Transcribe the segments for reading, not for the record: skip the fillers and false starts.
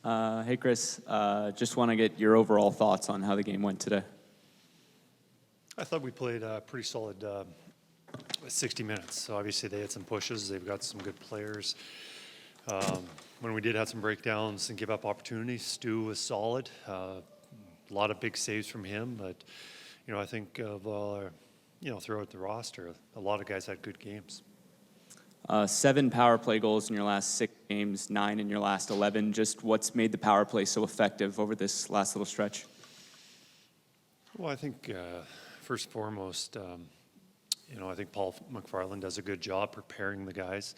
Hey, Kris. Just want to get your overall thoughts on how the game went today. I thought we played a pretty solid 60 minutes. So obviously they had some pushes. They've got some good players. When we did have some breakdowns and give up opportunities, Stu was solid. A lot of big saves from him. But, I think of, throughout the roster, a lot of guys had good games. 7 power play goals in your last 6 games, 9 in your last 11. Just what's made the power play so effective over this last little stretch? Well, I think first and foremost, I think Paul McFarland does a good job preparing the guys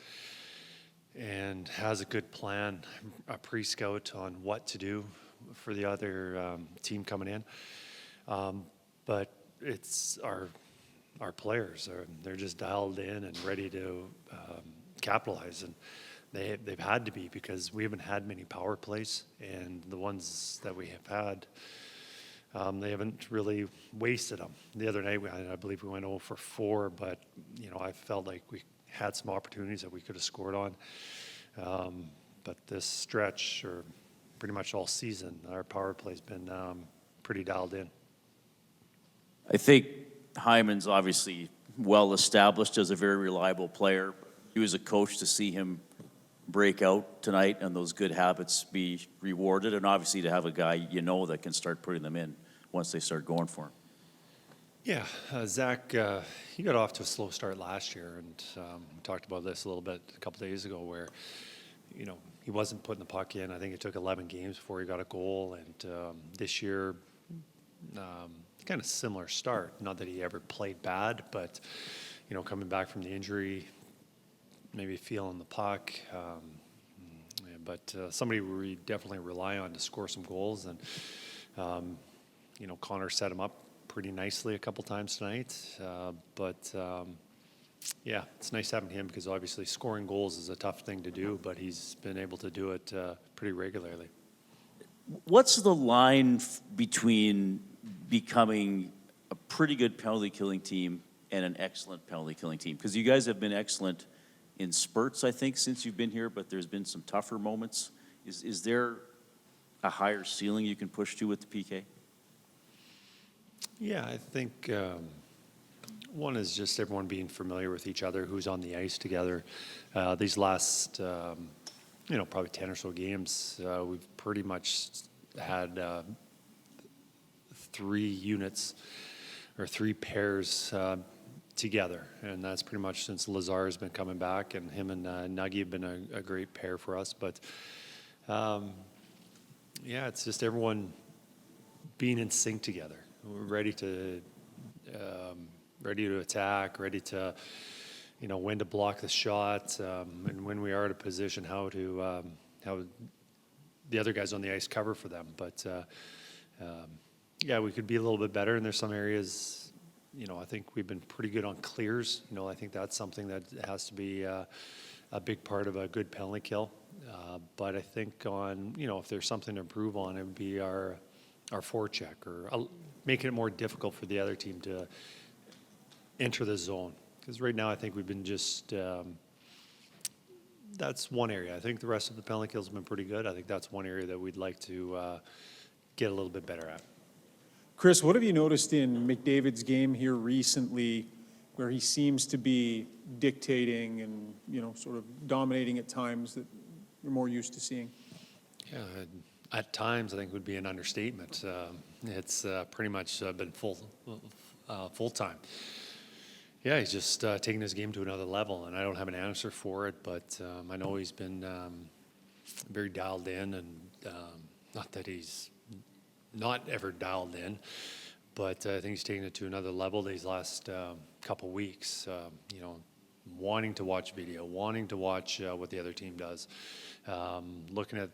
and has a good plan, a pre-scout on what to do for the other team coming in. But it's our players they're just dialed in and ready to capitalize, and they've had to be, because we haven't had many power plays, and the ones that we have had, they haven't really wasted them. The other night, I believe we went 0 for 4, but I felt like we had some opportunities that we could have scored on. But this stretch, or pretty much all season, our power play's been pretty dialed in. I think Hyman's obviously well established as a very reliable player. You as a coach, to see him break out tonight and those good habits be rewarded, and obviously to have a guy that can start putting them in once they start going for him. Yeah, Zach, he got off to a slow start last year, and we talked about this a little bit a couple days ago, where he wasn't putting the puck in. I think it took 11 games before he got a goal, and this year, kind of similar start. Not that he ever played bad, but coming back from the injury, maybe feeling the puck. But somebody we definitely rely on to score some goals, and Connor set him up pretty nicely a couple times tonight. Yeah, it's nice having him, because obviously scoring goals is a tough thing to do, but he's been able to do it pretty regularly. What's the line between becoming a pretty good penalty killing team and an excellent penalty killing team? Because you guys have been excellent in spurts, I think, since you've been here, but there's been some tougher moments. Is there a higher ceiling you can push to with the PK? Yeah, I think one is just everyone being familiar with each other, who's on the ice together. These last, probably 10 or so games, we've pretty much had 3 units or 3 pairs together, and that's pretty much since Lazar has been coming back, and him and Nuggy have been a great pair for us. But it's just everyone being in sync together. We're ready to attack, ready to when to block the shot, and when we are at a position, how the other guys on the ice cover for them. But we could be a little bit better, and there's some areas, I think we've been pretty good on clears. I think that's something that has to be a big part of a good penalty kill. But I think on, if there's something to improve on, it would be our forecheck, or making it more difficult for the other team to enter the zone. Because right now I think we've been just, that's one area. I think the rest of the penalty kills have been pretty good. I think that's one area that we'd like to get a little bit better at. Kris, what have you noticed in McDavid's game here recently, where he seems to be dictating and, sort of dominating at times that you're more used to seeing? Yeah, at times I think would be an understatement. It's pretty much been full-time. Yeah, he's just taking his game to another level, and I don't have an answer for it, but I know he's been very dialed in, and not that he's not ever dialed in, but I think he's taking it to another level these last couple weeks. Wanting to watch video, wanting to watch what the other team does, looking at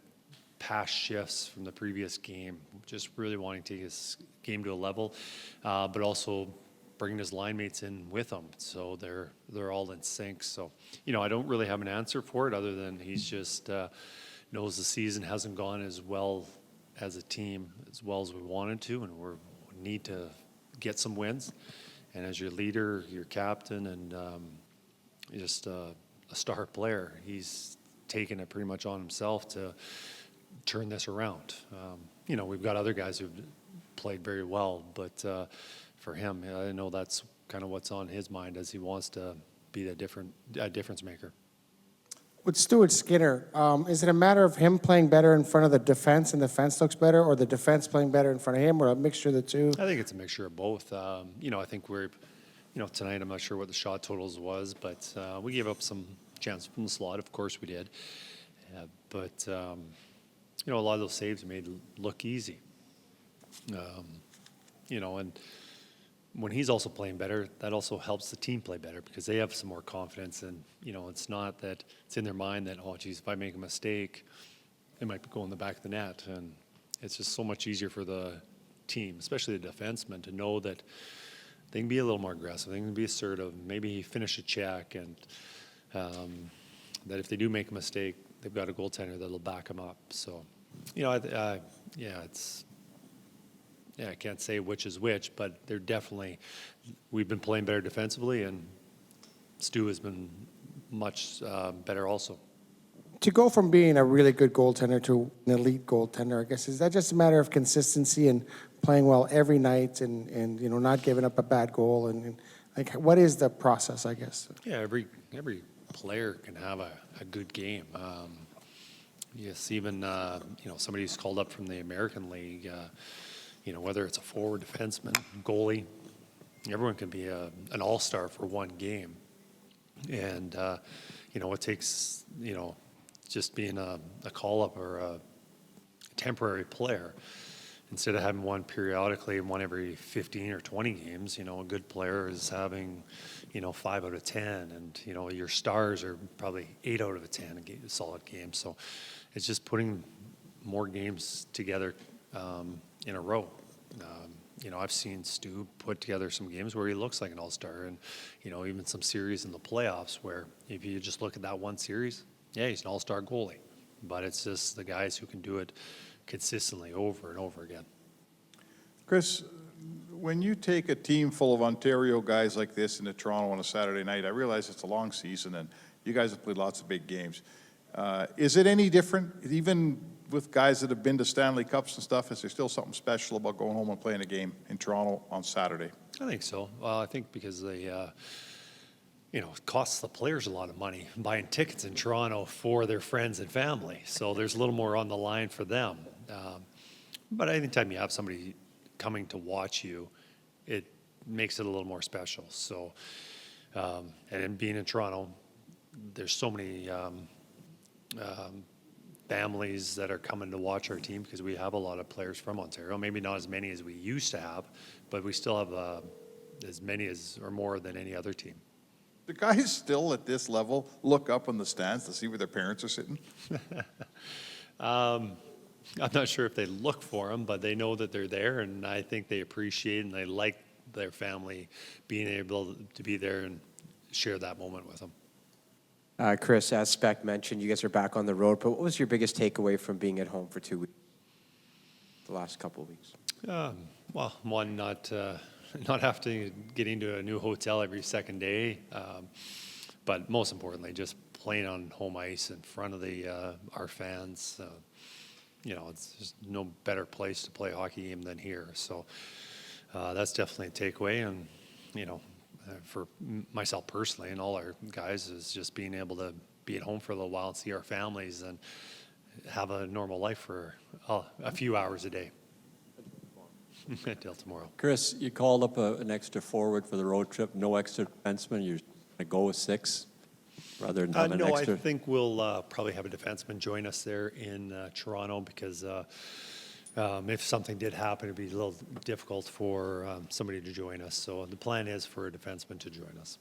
past shifts from the previous game, just really wanting to take his game to a level, but also bringing his line mates in with him, so they're all in sync. So, I don't really have an answer for it, other than he's just knows the season hasn't gone as well as a team, as well as we wanted to, and we need to get some wins. And as your leader, your captain, and just a star player, he's taken it pretty much on himself to turn this around. You know, we've got other guys who've played very well, but for him, I know that's kind of what's on his mind as he wants to be a difference maker. With Stuart Skinner, is it a matter of him playing better in front of the defense and the defense looks better, or the defense playing better in front of him, or a mixture of the two? I think it's a mixture of both. You know, I think we're, you know, tonight I'm not sure what the shot totals was, but we gave up some chances from the slot. Of course we did. But, you know, a lot of those saves made look easy. You know, and when he's also playing better, that also helps the team play better because they have some more confidence. And, you know, it's not that it's in their mind that, oh, geez, if I make a mistake, it might go in the back of the net. And it's just so much easier for the team, especially the defensemen, to know that they can be a little more aggressive. They can be assertive, maybe finish a check, and that if they do make a mistake, they've got a goaltender that'll back them up. So, you know, yeah, it's... Yeah, I can't say which is which, but they're definitely, we've been playing better defensively, and Stu has been much better also. To go from being a really good goaltender to an elite goaltender, I guess, is that just a matter of consistency and playing well every night and you know, not giving up a bad goal? And like, what is the process, I guess? Yeah, every player can have a good game. Yes, even, you know, somebody who's called up from the American League, you know, whether it's a forward, defenseman, goalie, everyone can be an all-star for one game. And, you know, it takes, you know, just being a call-up or a temporary player. Instead of having one periodically and one every 15 or 20 games, you know, a good player is having, you know, 5 out of 10. And, you know, your stars are probably 8 out of 10 a solid game. So it's just putting more games together in a row. You know, I've seen Stu put together some games where he looks like an all-star, and, you know, even some series in the playoffs where if you just look at that one series, yeah, he's an all-star goalie. But it's just the guys who can do it consistently over and over again. Kris, when you take a team full of Ontario guys like this into Toronto on a Saturday night, I realize it's a long season and you guys have played lots of big games. Is it any different, even with guys that have been to Stanley Cups and stuff? Is there still something special about going home and playing a game in Toronto on Saturday? I think so. Well, I think because they, you know, it costs the players a lot of money buying tickets in Toronto for their friends and family. So there's a little more on the line for them. But anytime you have somebody coming to watch you, it makes it a little more special. So, and in being in Toronto, there's so many families that are coming to watch our team because we have a lot of players from Ontario. Maybe not as many as we used to have, but we still have as many as or more than any other team. Do guys still at this level look up in the stands to see where their parents are sitting? I'm not sure if they look for them, but they know that they're there, and I think they appreciate and they like their family being able to be there and share that moment with them. Kris, as Spec mentioned, you guys are back on the road, but what was your biggest takeaway from being at home for 2 weeks, the last couple of weeks? Well, one, not have to get into a new hotel every second day, but most importantly, just playing on home ice in front of our fans. You know, it's just no better place to play a hockey game than here. So that's definitely a takeaway, and, you know, for myself personally and all our guys is just being able to be at home for a little while and see our families and have a normal life for a few hours a day. Until tomorrow. Kris, you called up an extra forward for the road trip, no extra defenseman. You're going to go with 6 rather than have an no, extra? I think we'll probably have a defenseman join us there in Toronto because if something did happen, it'd be a little difficult for somebody to join us. So the plan is for a defenseman to join us.